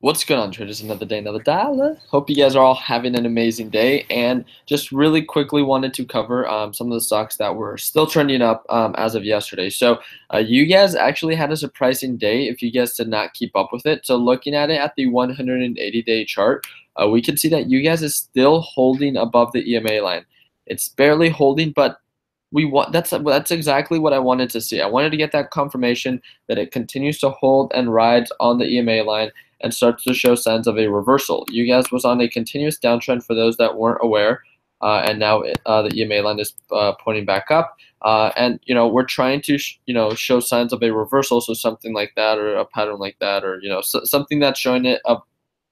What's going on, traders? Another day, another dollar. Hope you guys are all having an amazing day. And just really quickly wanted to cover some of the stocks that were still trending up as of yesterday. So you guys actually had a surprising day if you guys did not keep up with it. So looking at it at the 180-day chart, we can see that you guys is still holding above the EMA line. It's barely holding, but that's exactly what I wanted to see. I wanted to get that confirmation that it continues to hold and rides on the EMA line and starts to show signs of a reversal. You guys was on a continuous downtrend for those that weren't aware, and now the EMA line is pointing back up. And we're trying to show signs of a reversal, so something like that, or a pattern like that, or something that's showing it up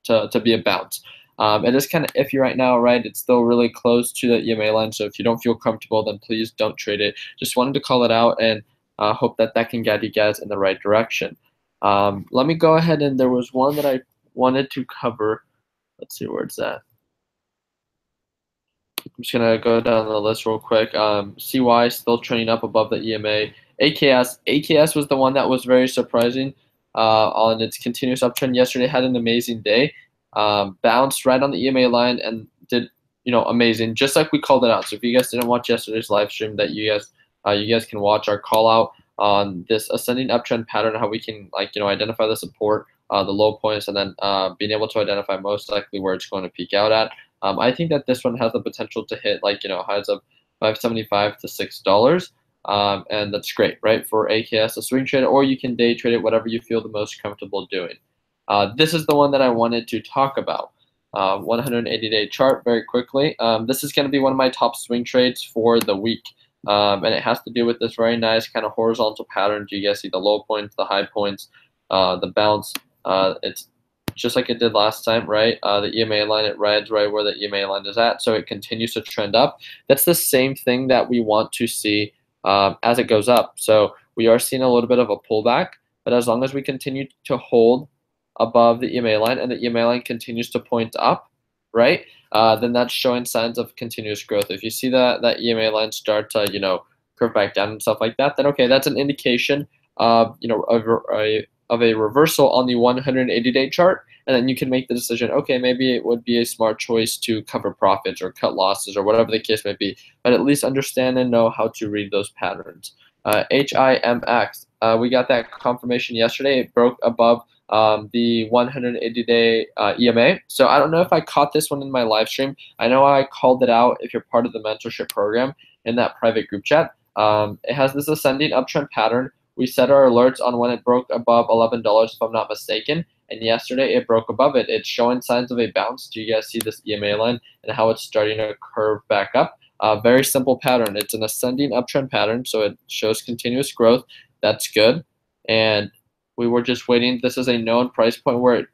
to be a bounce. It is kind of iffy right now, right? It's still really close to the EMA line, so if you don't feel comfortable, then please don't trade it. Just wanted to call it out and hope that can guide you guys in the right direction. Let me go ahead, and there was one that I wanted to cover. Let's see where it's at. I'm just gonna go down the list real quick. CY still trending up above the EMA. AKS was the one that was very surprising on its continuous uptrend yesterday. Had an amazing day. Bounced right on the EMA line and did amazing, just like we called it out. So if you guys didn't watch yesterday's live stream, that you guys can watch our call out on this ascending uptrend pattern, how we can identify the support, the low points, and then being able to identify most likely where it's going to peak out at. I think that this one has the potential to hit highs of $5.75 to $6, and that's great, right, for AKS, a swing trade, or you can day trade it, whatever you feel the most comfortable doing. This is the one that I wanted to talk about. 180-day chart very quickly. This is going to be one of my top swing trades for the week. And it has to do with this very nice kind of horizontal pattern. You guys see the low points, the high points, the bounce. It's just like it did last time, right? The EMA line, it rides right where the EMA line is at, so it continues to trend up. That's the same thing that we want to see as it goes up. So we are seeing a little bit of a pullback, but as long as we continue to hold above the EMA line and the EMA line continues to point up, right? Then that's showing signs of continuous growth. If you see that EMA line start to curve back down and stuff like that, then okay, that's an indication of of a reversal on the 180-day chart, and then you can make the decision. Okay, maybe it would be a smart choice to cover profits or cut losses or whatever the case may be, but at least understand and know how to read those patterns. HIMX, we got that confirmation yesterday. It broke above the 180-day EMA. So I don't know if I caught this one in my live stream. I know I called it out if you're part of the mentorship program in that private group chat. It has this ascending uptrend pattern. We set our alerts on when it broke above $11, if I'm not mistaken. And yesterday it broke above it. It's showing signs of a bounce. Do you guys see this EMA line and how it's starting to curve back up? Very simple pattern. It's an ascending uptrend pattern, so it shows continuous growth. That's good. And we were just waiting. This is a known price point where it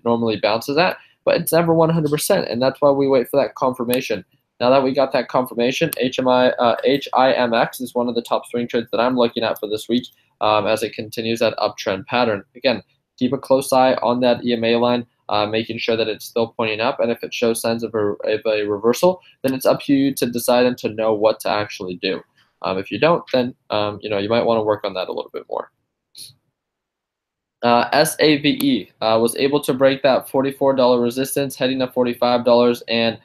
normally bounces at, but it's never 100%, and that's why we wait for that confirmation. Now that we got that confirmation, HIMX is one of the top swing trades that I'm looking at for this week as it continues that uptrend pattern. Again, keep a close eye on that EMA line, making sure that it's still pointing up, and if it shows signs of a reversal, then it's up to you to decide and to know what to actually do. If you don't, then you might want to work on that a little bit more. SAVE was able to break that $44 resistance, heading to $45, and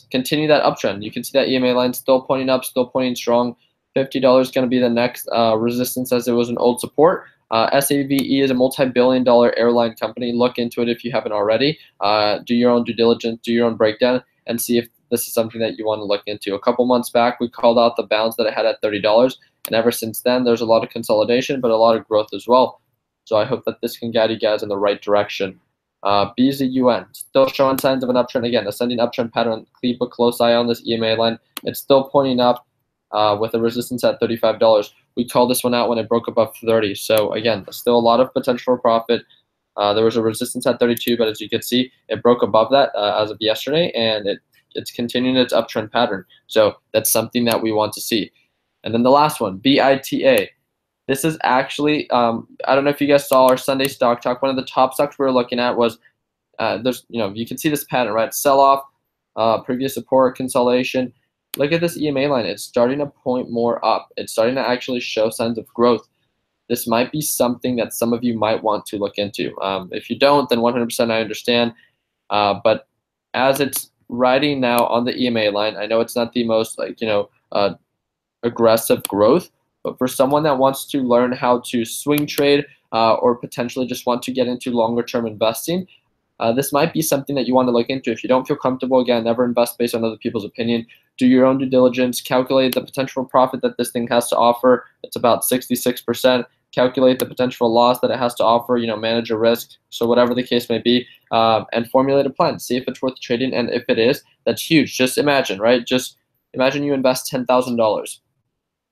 continue that uptrend. You can see that EMA line still pointing up, still pointing strong. $50 is going to be the next resistance, as it was an old support. SAVE is a multi-billion-dollar airline company. Look into it if you haven't already. Do your own due diligence, do your own breakdown, and see if this is something that you want to look into. A couple months back, we called out the bounce that it had at $30, and ever since then, there's a lot of consolidation, but a lot of growth as well. So I hope that this can guide you guys in the right direction. BZUN, still showing signs of an uptrend. Again, ascending uptrend pattern. Keep a close eye on this EMA line. It's still pointing up with a resistance at $35. We called this one out when it broke above 30. So again, still a lot of potential for profit. There was a resistance at 32, but as you can see, it broke above that as of yesterday, and it's continuing its uptrend pattern. So that's something that we want to see. And then the last one, BITA. This is actually, I don't know if you guys saw our Sunday stock talk. One of the top stocks we were looking at was, you can see this pattern, right? Sell off, previous support, consolidation. Look at this EMA line. It's starting to point more up. It's starting to actually show signs of growth. this might be something that some of you might want to look into. If you don't, then 100% I understand. But as it's riding now on the EMA line, I know it's not the most aggressive growth, but for someone that wants to learn how to swing trade or potentially just want to get into longer term investing, this might be something that you want to look into. If you don't feel comfortable, again, never invest based on other people's opinion. Do your own due diligence. Calculate the potential profit that this thing has to offer. It's about 66%. Calculate the potential loss that it has to offer. Manage your risk. So whatever the case may be, and formulate a plan. See if it's worth trading, and if it is, that's huge. Just imagine, right? Just imagine you invest $10,000,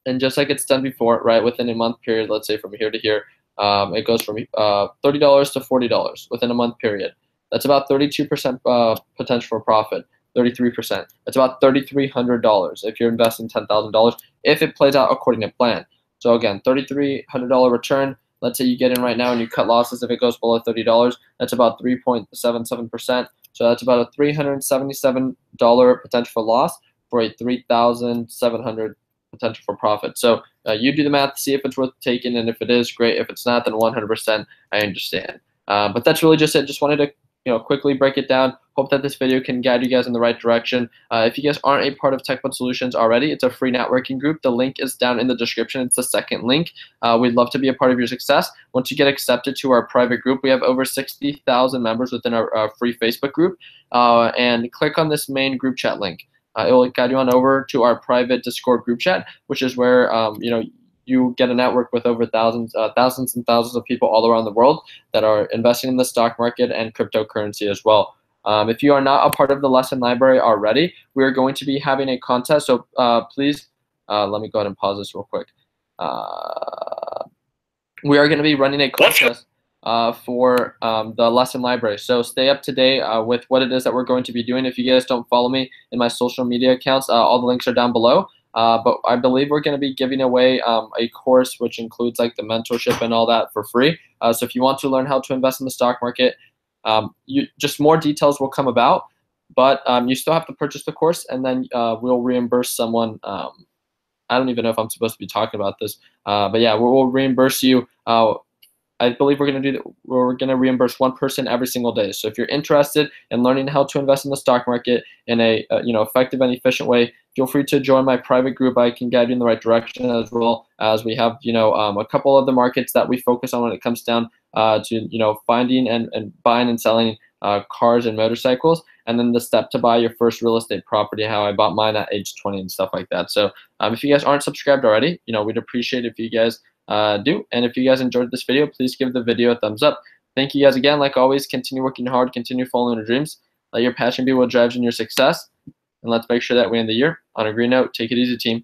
and just like it's done before, right? Within a month period, let's say from here to here, it goes from $30 to $40 within a month period. That's about 32% potential for profit, 33%. That's about $3,300 if you're investing $10,000 if it plays out according to plan. So again, $3,300 return. Let's say you get in right now and you cut losses if it goes below $30. That's about 3.77%. So that's about a $377 potential for loss for a $3,700 potential for profit. So you do the math, see if it's worth taking, and if it is, great. If it's not, then 100% I understand. But that's really just it. Just wanted to quickly break it down. Hope that this video can guide you guys in the right direction. If you guys aren't a part of TechBud Solutions already, it's a free networking group. The link is down in the description. It's the second link. We'd love to be a part of your success. Once you get accepted to our private group, we have over 60,000 members within our free Facebook group. And click on this main group chat link. It will guide you on over to our private Discord group chat, which is where you get a network with over thousands and thousands of people all around the world that are investing in the stock market and cryptocurrency as well. If you are not a part of the lesson library already, we are going to be having a contest. So please, let me go ahead and pause this real quick. We are going to be running a contest for the lesson library. So stay up to date with what it is that we're going to be doing. If you guys don't follow me in my social media accounts, all the links are down below. But I believe we're going to be giving away a course which includes like the mentorship and all that for free. So if you want to learn how to invest in the stock market, just more details will come about. But you still have to purchase the course, and then we'll reimburse someone. I don't even know if I'm supposed to be talking about this, but yeah, we'll reimburse you. I believe we're going to reimburse one person every single day. So if you're interested in learning how to invest in the stock market in a effective and efficient way, feel free to join my private group. I can guide you in the right direction, as well as we have a couple of the markets that we focus on when it comes down to finding and buying and selling cars and motorcycles, and then the step to buy your first real estate property, how I bought mine at age 20 and stuff like that. So if you guys aren't subscribed already, we'd appreciate if you guys do. And if you guys enjoyed this video, please give the video a thumbs up. Thank you guys again. Like always, continue working hard, continue following your dreams. Let your passion be what drives in your success. And let's make sure that we end the year on a green note. Take it easy, team.